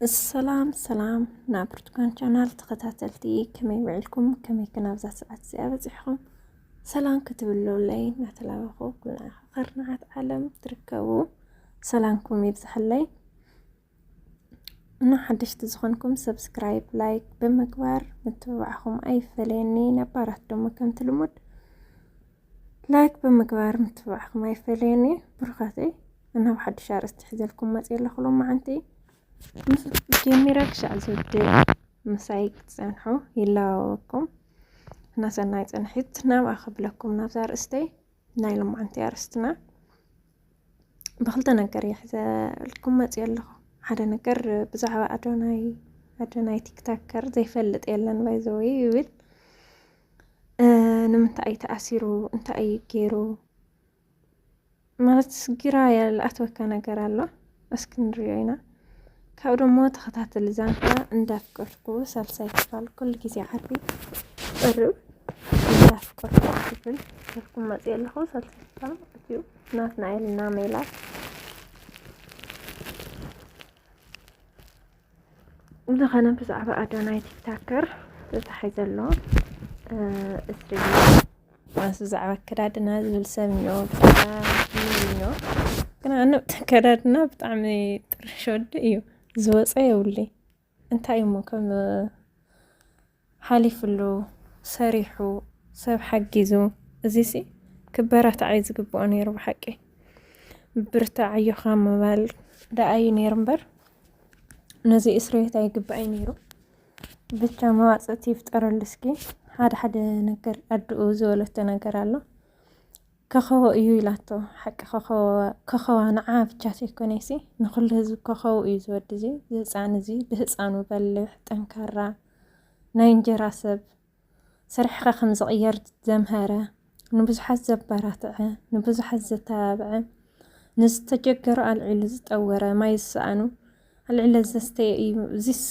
ሰላም ናብ ብርቱካን ቻናል ተኸታተልቲ ከመይ ውዕልኩም ከመይ ከናብዛ ሰዓት እዚኣ በፂሕኩም ሰላም ክትብሉለይ እናተላበኹ ኩልና ኸርናዓት ዓለም ትርከቡ ሰላምኩም ይብዛሕለይ እና ሓደሽቲ ዝኾንኩም ሰብስክራይብ ላይክ ብምግባር ምትብባዕኹም ኣይፈለየኒ ነባራት ደሞ ከም ትልሙድ ላይክ ብምግባር ምትብባዕኹም ኣይፈለየኒ ብሩኻተይ እና ብሓድሽ ኣርእስቲ ሒዘልኩም መፅእ ኣለኹ ሎማዓንቲ ጀሚረክ ሻዕ ዝውድእ ምሳይ ክትፀንሑ ይላወኩም እናሰናይ ፀንሒት ናብ ኣኸብለኩም ናብዛ ርእስተይ ናይ ሎማዓንቲ ኣርእስትና ብኽልተ ነገር ይሕዘልኩም መፅእ ኣለኹ ሓደ ነገር ብዛዕባ ኣዶናይ ቲክታከር ዘይፈልጥ የለን ባይዘወይ ይብል ንምንታይ ተኣሲሩ እንታይ ገይሩ ማለት ግራ ያልኣትወካ ነገር ኣሎ እስኪ ንሪኦ ኢና ካብ ደሞ ተኸታተል ዛንታ እንዳፍቀርኩ ሳልሳይ ክፋል ኩሉ ጊዜ ዓርቢ ቀርብ እንዳፍቀርኩ ክፍል ከልኩም መፅእ ኣለኹ ሳልሳይ ክፋል እትዩ ናትናኤልና ሜላት ዝኾነ ብዛዕባ ኣዶናይ ቲክታከር ተታሒዘ ኣሎ እስሪ ብዛዕባ ኣከዳድና ዝብል ሰብ እኒኦ ብጣዕሚ ግን ኣነ ኣከዳድና ብጣዕሚ ጥርሽ ወዲ እዩ ዝወፀ የብሊ እንታይ እሞ ከም ሓሊፍሉ ሰሪሑ ሰብ ሓጊዙ እዚሲ ክበረታዕ ዝግብኦ ነይሩ ብሓቂ ብርታዕ ምባል ደኣዩ ነይሩ እምበር ነዚ እስሬት ኣይግባእ ነይሩ ብቻ መዋፅእቲ ይፍጠረሉ እስኪ ሓደ ነገር ኣድኡ ዝበለቶ ነገር ኣሎ ከኸቦ እዩ ኢላቶ ሓቂ ከኸዋ ንዓ ብቻት ኣይኮነይሲ ንኹሉ ህዝቢ ከኸቡ እዩ ዝወዲ እዚ ህፃን እዚ ብህፃኑ በልሕ ጠንካራ ናይ እንጀራ ሰብ ሰሪሕኻ ከም ዝቕየር ዘምሃረ ንብዙሓት ዘበራትዐ ንብዙሓት ዘተባብዐ ንዝተጀገሩ ኣልዒሉ ዝጠወረ ማይ ዝሰኣኑ ኣልዒለ ዘስተየ እዩ እዚስ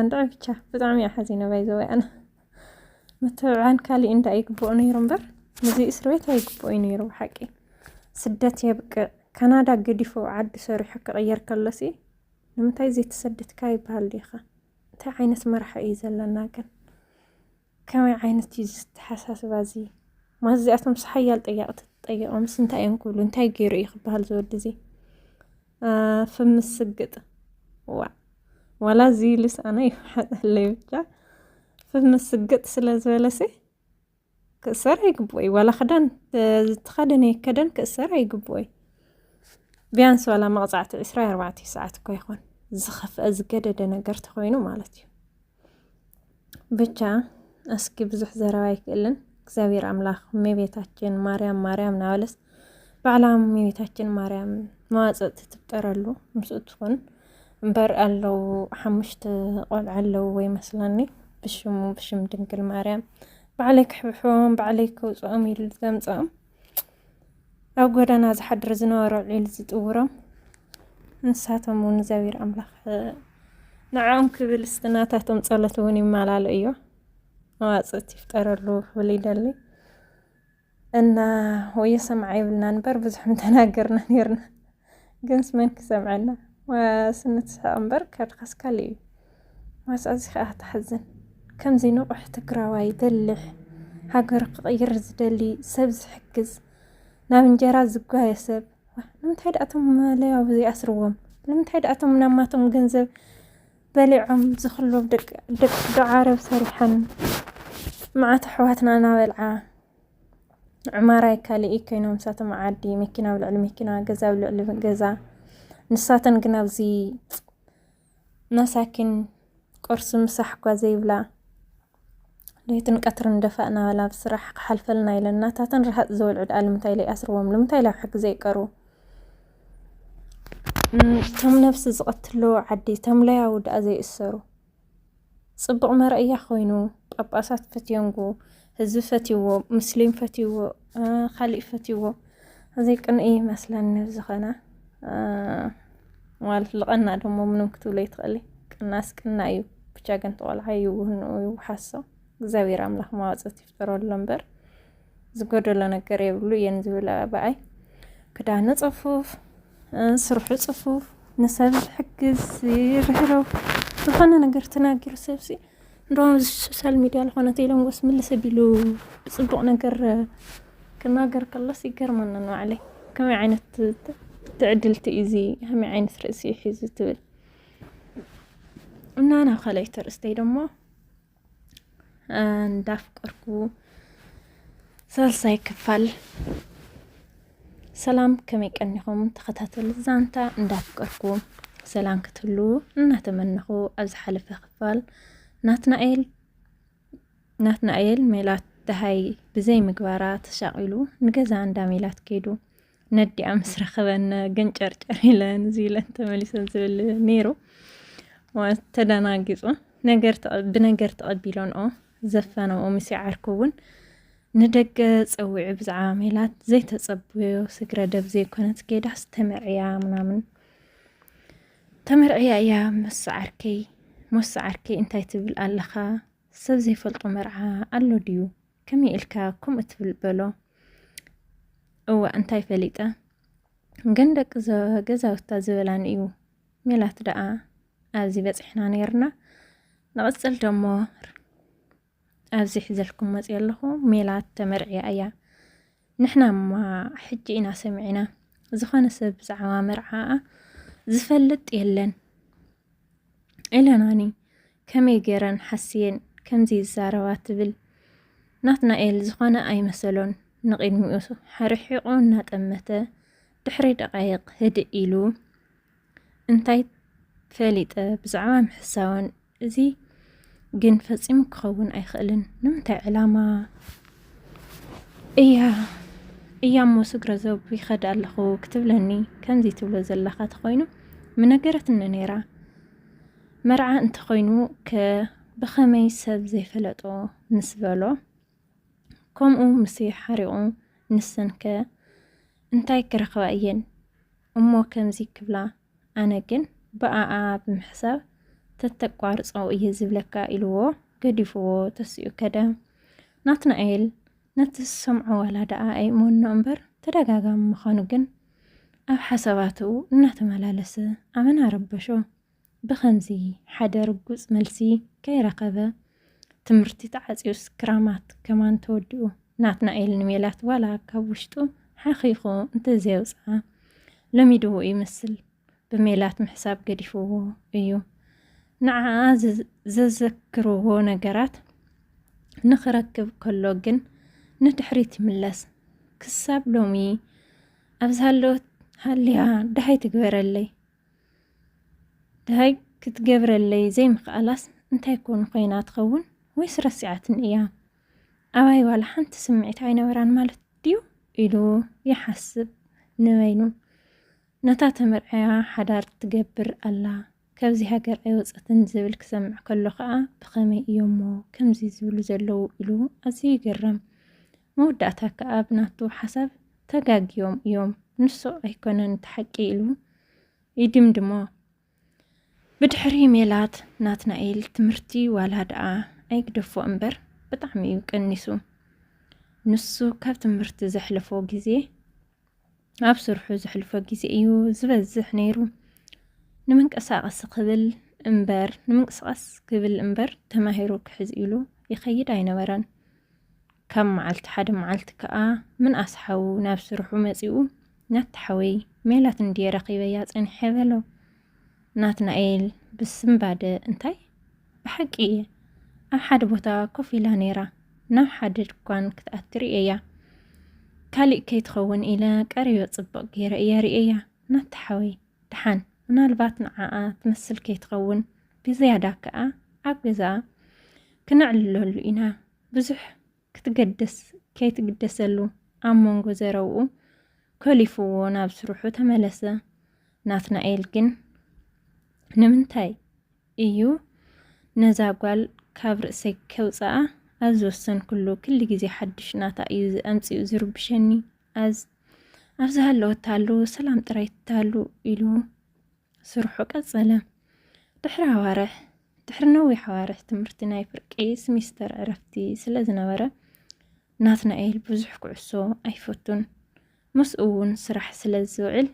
እንዳዕ ብቻ ብጣዕሚ እያ ሓዚነ ባይዘወይ ኣነ ምትብዓን ካሊእ እንታይ ይግብኦ ነይሩ እምበር ነዚ እስር ቤት ኣይግብኦ ነይሩ ብሓቂ ስደት የብቅዕ ካናዳ ገዲፎ ዓዲ ሰሪሑ ክቕየር ከሎሲ ንምንታይ ዘይተሰደድካ ይበሃል ዲኻ እንታይ ዓይነት መራሒ እዩ ዘለና ግን ከመይ ዓይነት እዩ ዝተሓሳስባ እዚ ማዝዚኣቶም ሓያል ጠያቕቲ ትጠይቖምስ እንታይ እዮም ክብሉ እንታይ ገይሩ እዩ ክበሃል ዝወዲ እዚ ፍምስግጥ ዋላ እዚ ኢሉስ ኣነ ይሓጠለይ ብቻ ፍምስግጥ ስለ ዝበለሲ ክእሰር ኣይግብኦይ ዋላ ክዳን ዝተኸደነ ከደን ክእሰር ኣይግብኦይ ቢያንስ ዋላ መቕፃዕቲ 24 ሰዓት እኮ ይኾን ዝኸፍአ ዝገደደ ነገር ተኾይኑ ማለት እዩ ብቻ እስኪ ብዙሕ ዘረባ ኣይክእልን እግዚአብሔር ኣምላኽ እመቤታችን ማርያም ናበለስ ባዕላ እመቤታችን ማርያም መዋፅእቲ ትፍጠረሉ ምስኡ ትኹን እምበር ኣለው 5 ቆልዓ ኣለው ወይ መስለኒ ብሽም ድንግል ማርያም ባዕለይ ክሕብሕቦም ባዕለይ ከውፅኦም ኢሉ ዘምፅኦም ኣብ ጎዳና ዝሓድር ዝነበሩ ዒሉ ዝጥውሮም ንሳቶም እውን እግዚአብሔር ኣምላኽ ንዓኦም ክብል ስትናታቶም ፀሎት እውን ይመላሉ እዩ መዋፅእቲ ይፍጠረሉ ክብል ይደሊ እና ወየ ሰምዓ ይብልና እምበር ብዙሕ ተናገርና ነርና ግን ስመን ክሰምዐና ወስንትስሐቕ እምበር ካድኻስ ካሊእ እዩ ማስኣዚ ከዓ ተሓዝን ከምዚ ንቑሕ ትግራዋይ በልሕ ሃገር ክቕይር ዝደሊ ሰብ ዝሕግዝ ናብ እንጀራ ዝጓየ ሰብ ንምንታይ ደኣቶም ለያው ዘይኣስርዎም ንምንታይ ደኣቶም ናማቶም ገንዘብ በሊዖም ዝኽሎም ደቂ ዓረብ ሰሪሐን መዓት ኣሕዋትና ናበልዓ ዕማራይ ካሊእ ከይኖም ንሳቶም ዓዲ መኪና ብልዕሊ መኪና ገዛ ብልዕሊ ገዛ ንሳተን ግን ኣብዚ መሳኪን ቁርሲ ምሳሕ ጓ ዘይብላ ለይትን ቀትርን ደፋእና በላ ብስራሕ ክሓልፈልና ኢለን እናታተን ርሃፅ ዝበልዑ ዳኣ ንምንታይ ለይኣስርዎም ንምንታይ ላብ ሕጊ ዘይቀሩ ቶም ነብሲ ዝቐትሎ ዓዲ ቶም ለያው ዳኣ ዘይእሰሩ ፅቡቕ መርአያ ኮይኑ ጳጳሳት ፈትዮምጉ ህዝቢ ፈትይዎ ሙስሊም ፈትይዎ ካሊእ ፈትይዎ ዘይቅንኢ ይመስለኒ ዝኾነ ማለት ልቐና ደሞ ምንም ክትብሎ ይትኽእሊ ቅናስ ቅና እዩ ብቻ ግን ተቆልዓ ይውህኑ ይውሓሶ እግዚአብሔር ኣምላኽ መዋፅእቲ ይፍጠረሉ እምበር ዝጎደሎ ነገር የብሉ እየን ዝብል በኣይ ክዳኑ ፅፉፍ ስርሑ ፅፉፍ نسب حجز يرهرو ዝኾነ ነገር ተናገር ሰብሲ እንደውም ሶሻል ሚዲያ ለኾነ ተይሎም ወስ ምልሰ ቢሉ ጽቡቕ ነገር ክናገር ከለስ ይገርመና ነው علي كم عينت تعدلت إزي هم عينت رأسي حيز تبل እና أنا خليت رأستي دمو እንዳፍቀርኩ ሳልሳይ ክፋል ሰላም ከመይቀኒኹም ተኸታተል ዛንታ እንዳፍቀርኩ ሰላም ክትሉ እናተመነኹ ኣብዚ ሓለፈ ክፋል ናትናኤል ሜላት ደሃይ ብዘይ ምግባራ ተሻቂሉ ንገዛ እንዳ ሜላት ከይዱ ነዲኣ ምስ ረኸበነ ገንጨርጨር ኢለን ዝኢለን ተመሊሰን ዝብል ነይሩ ተደናጊፁ ብነገር ተቐቢሎንኦ ዘፈነው ምስ ይዓርኩውን ندق صوّع بزعاملات زي تصبو سكرة دب زي كانت كده استمرعيا منامن تمرعيا يا مسعركي انتي تبل ألخا سبزي فلطو مرعا ألو ديو كمي إلكا كم اتبل بلو او انتي فليتا غندق غزا وستازولان ايو ميلات دقا ازي بس احنا نيرنا نغسل دمور أبزي حزلكم مزيالله ميلات تمرعي أيا نحنا ما حجينا سمعنا زخانة سب زعوا مرعاء زفلت يلن إلاناني كم يجرن حسين كم زي الزاروات بل ناتنا إل زخانة أي مثلون نقين ميوسو حرحيقون نات أمته تحري دقايق هدئ إلو انتاي فاليت بزعوا محساون زي جن فصيم كخون أي خلن نمتع علامة إيا موسق رزوب بيخد اللخو كتب لني كان زي تبلو زلخات خوينو من قرة النيرة مرعى انت خوينو كبخمي سب زي فلتو نسبلو كومو مسيح حريقو نسن انتاي كرخوائيين أمو كم زي كبلا أنا جن بقى بمحساب تتقارص أو يزبلكا إلوه قديفو تسيو كده ناتنايل نتسمعوا ولا دعاء مون نمبر تدقاقام مخانوغن أو حساباتو ناتمالالس أمنا ربشو بخمزي حدر قوز ملسي كي رقبة تمرتي تعزيوس كرامات كمان توديو ناتنايل نميلات ولا كوشتو حقيقو انت زيوزا لميدو يمثل بميلات محساب قديفو ايو نعم زذكروا نجارات نخركب كله جن نتحريت ملص كسب لومي أبزهلوت هليا دهي تجبر اللي دهي كتجبر اللي زي مخالص انت يكون قينات خون ويسر ساعات إياه أواي ولا حنت سمعت عين وران مالت ديو إلو يحسب نوينو نتاتمر حدار تجبر الله كابزي هاجر أيوزقتن زبل كسمع كله خاء بخمي يومو كمزي زبلو زلو إلو أزي جرم مودعتها كأبناتو حسب تقاق يوم نسو أيكونا نتحكي إلو يدمدمو بدحري ميلات ناتنايل تمرتي والهدعا أيقدفو أمبر بطعمي يكنسو نسو كاب تمرت زحلفو جزي أبصرحو زحلفو جزي إيو زبزح نيرو نمنقصاص قبل امبر نمنقصاص قبل امبر تماهيرو كحز إلو يخيد عينوران كم معلت حد معلت كأ من أصحو نفس روحو مزيو نتحوي ميلات ندي رقيبيات ان حبلو ناتنايل بسم بعد انتي بحقيقة أحد بوتا كوفي لانيرا نو حد كان كتأثري إياه كالي كيتخون إلى كاريو تصبق يا رئية نتحوي تحن منالبات نعاء تمثل كي تغون بزيادة كأ عقزة كنعللو لإنا بزح كتقدس كي تقدسلو أمونغو زيروو كوليفو نابس روحو تملسة ناتنايل جن نمنتاي إيو نزاقوال كابر سي كوزاء أزوسن كل جزي حدش ناتا إيو أمسي يزيرو بشني أفزهالو تالو سلام ترايت تالو إلو سرحو قصلا دحر نوي حوارح تمرتنا يفرقي سميستر عرفتي سلازنبره ناتنايل بزح كعسو أيفوتون مسؤون سرح سلازوعل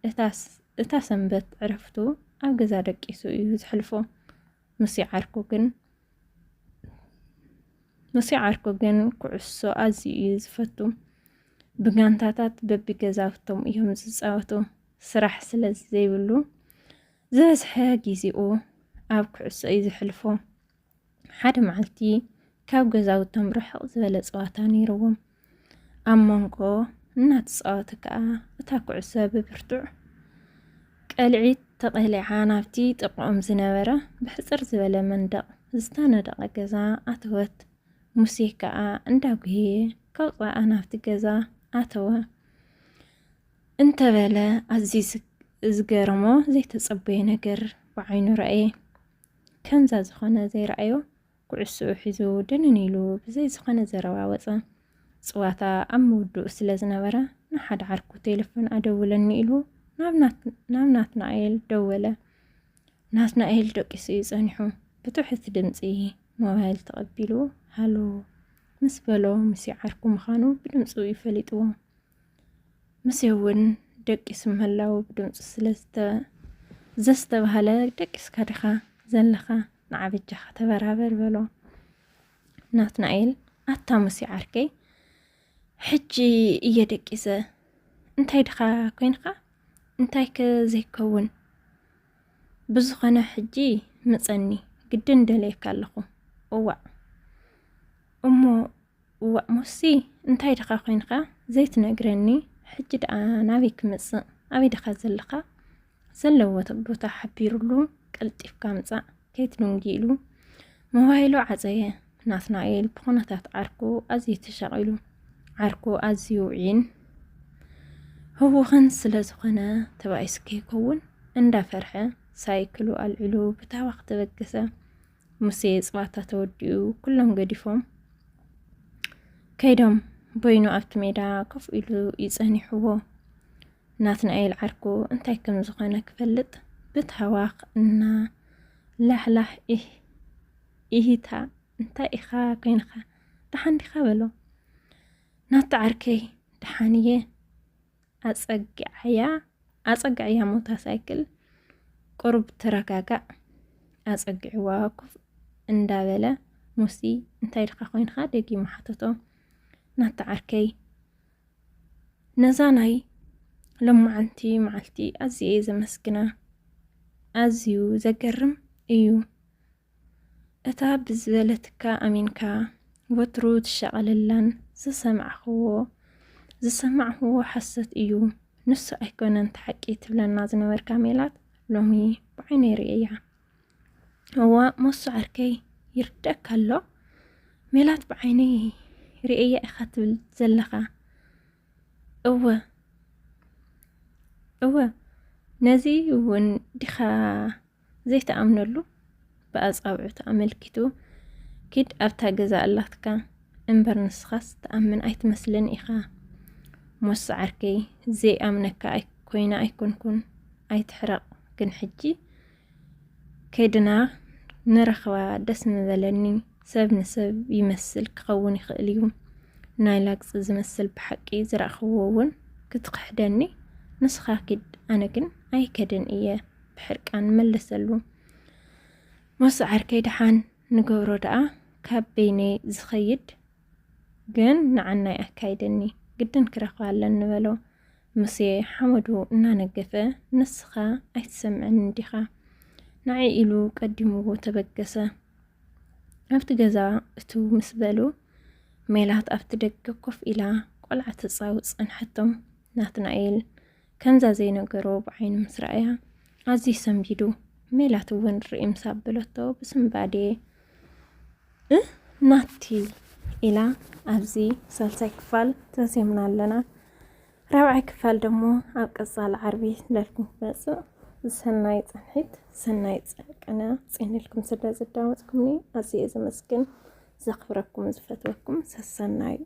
إتاس እታ ሰንበት ዕረፍቱ ኣብ ገዛ ደቂሱ እዩ ዝሕልፎ። ሙሲ ዓርኮ ግን ኩዕሶ ኣዝዩ እዩ ዝፈቱ። ብጋንታታት በቢገዛውቶም እዮም ዝፃወቱ። ስራሕ ስለ ዘይብሉ ዝበዝሐ ጊዜኡ ኣብ ኩዕሶ እዩ ዝሕልፎ። ሓደ መዓልቲ ካብ ገዛውቶም ርሕቕ ዝበለ ፀዋታ ነይርዎም። ኣብ መንጎ እናተፃወተ ከዓ እታ ኩዕሶ ብብርቱዕ ቀልዒት ተቐሊዓ ናብቲ ጥቕኦም ዝነበረ ብሕፅር ዝበለ መንደቕ ዝተነደቐ ገዛ ኣተወት። ሙሴ ከዓ እንዳጉየ ከውፅኣ ናብቲ ገዛ ኣተወ። እንተበለ ኣዝዩ ዝገርሞ ዘይተፀበየ ነገር ብዓይኑ ረአየ። ከምዛ ዝኾነ ዘይረአዮ ኩዕሶኡ ሒዙ ድንን ኢሉ ብዘይ ዝኾነ ዘረዋወፀ ፀዋታ ኣብ ምውድኡ ስለ ዝነበረ ንሓደ ዓርኩ ቴሌፎን ኣደውለኒ ኢሉ ናብ ናትናኤል ደወለ። ናትናኤል ደቂሱ እዩ ፀኒሑ። ብትሕቲ ድምፂ ሞባይል ተቐቢሉ ሃሎ ምስ በሎ ሙሴ ዓርኩ ምዃኑ ብድምፁ ይፈሊጥዎ። ሙሴ እውን ደቂሱ ምህላው ብድምፁ ዘስተባሃለ ደቂስካ ዲኻ ዘለኻ ንዓበጃኻ ተበራበር በሎ። ናትናኤል ኣታ ሙሴ ዓርከይ ሕጂ እየ ደቂሰ እንታይ ድኻ ኮይንካ እንታይ ከዘይከውን ብዝኾነ ሕጂ ምፀኒ ግድን ደለየካ ኣለኹ እዋዕ እሞ እዋዕ ሙሲ እንታይ ድኻ ኮይንካ ዘይትነግረኒ ሕጂ ደኣ ናበይ ክምፅእ ኣበይ ድኻ ዘለኻ ዘለዎ ቦታ ሓቢሩሉ ቀልጢፍካ ምፃእ ከይትድንጊ ኢሉ ሞባይሉ ዓፀየ። ናትናኤል ብኹነታት ዓርኩ ኣዝዩ ተሸቒሉ ዓርኩ ኣዝዩ ውዒን ህውኽን ስለ ዝኾነ ተባኢሱ ከይከውን እንዳፈርሐ ሳይክሉ ኣልዒሉ ብታዋኽ ተበገሰ። ሙሴ ፀዋታ ተወዲኡ ኩሎም ገዲፎም ከይዶም በይኑ ኣብቲ ሜዳ ኮፍ ኢሉ ይፀኒሕዎ። ናትናኤል ዓርኩ እንታይ ከም ዝኾነ ክፈልጥ ብታዋኽ እና ላሕላሕ ኢሂታ እንታይ ኢኻ ኮይንካ ደሓን ዲኻ በሎ። ናቲ ዓርከይ ደሓንየ ኣፀጊዕያ ሞታ ሳይክል ቁርብ ተረጋጋእ ኣፀጊዕዋ ኮፍ እንዳበለ ሙሲ እንታይ ድኻ ኮይንካ ደጊሙ ሓተቶ። ናቲ ዓርከይ ነዛ ናይ ሎማዓንቲ መዓልቲ ኣዝየ ዘመስግና ኣዝዩ ዘገርም እዩ። እታ ብዝበለትካ ኣሚንካ ወትሩ ትሸቐልላን ዝሰማዕኽዎ ሓሰት እዩ ንሱ ኣይኮነን ተሓቂ ትብለና ዝነበርካ ሜላት ሎሚ ብዓይነ ይርአያ። እዋ መሱ ዓርከይ ይርደእካ ኣሎ ሜላት ብዓይነ ርአያ ኢኻ ትብል ዘለኻ እወ ነዚ እውን ዲኻ ዘይተኣምነሉ ብኣፃብዑ ተኣመልኪቱ ኪድ ኣብታ ገዛ ኣላትካ እምበር ንስኻስ ተኣምን ኣይትመስልን ኢኻ። መሱ ዓርከይ ዘይኣምነካ ኮይና ኣይኮንኩን ኣይትሕረቕ ግን ሕጂ ከይድና ንረኽባ ደስ ምበለኒ ሰብ ንሰብ ይመስል ክኸውን ይኽእል እዩ። ናይ ላግፂ ዝመስል ብሓቂ ዝረእኽዎ እውን ክትክሕደኒ ንስኻ ኪድ ኣነ ግን ኣይከድን እየ ብሕርቃን መለሰሉ። መሱ ዓርከይ ደሓን ንገብሮ ደኣ ካብ በይነይ ዝኸይድ ግን ንዓናይ ኣካይደኒ ግድን ክረኽባ ኣለን ንበሎ። ሙሴ ሓመዱ እናነገፈ ንስኻ ኣይትሰምዕን ዲኻ ንዓይ ኢሉ ቀዲምዎ ተበገሰ። ኣብቲ ገዛ እቱ ምስ በሉ ሜላት ኣብቲ ደገ ኮፍ ኢላ ቆልዓ ተፃውፅ ፀንሐቶም። ናትናኤል ከምዛ ዘይነገሮ ብዓይኑ ምስ ረኣያ ኣዝዩ ሰንቢዱ። ሜላት እውን ርኢ ምስ ኣበለቶ ብስምባዴ ናቲ ኢላ ኣብዚ ሳልሳይ ክፋል ተሰምና ኣለና። ራብዓይ ክፋል ደሞ ኣብ ቀፃሊ ዓርቢ ለልኩም ክመፅእ ሰናይ ፀንሒት ሰናይ ፀቅነ ፅንልኩም ስለ ዝዳወፅኩምኒ ኣዝየ ዘመስግን ዘኽብረኩም ዝፈትወኩም ሰሰናይ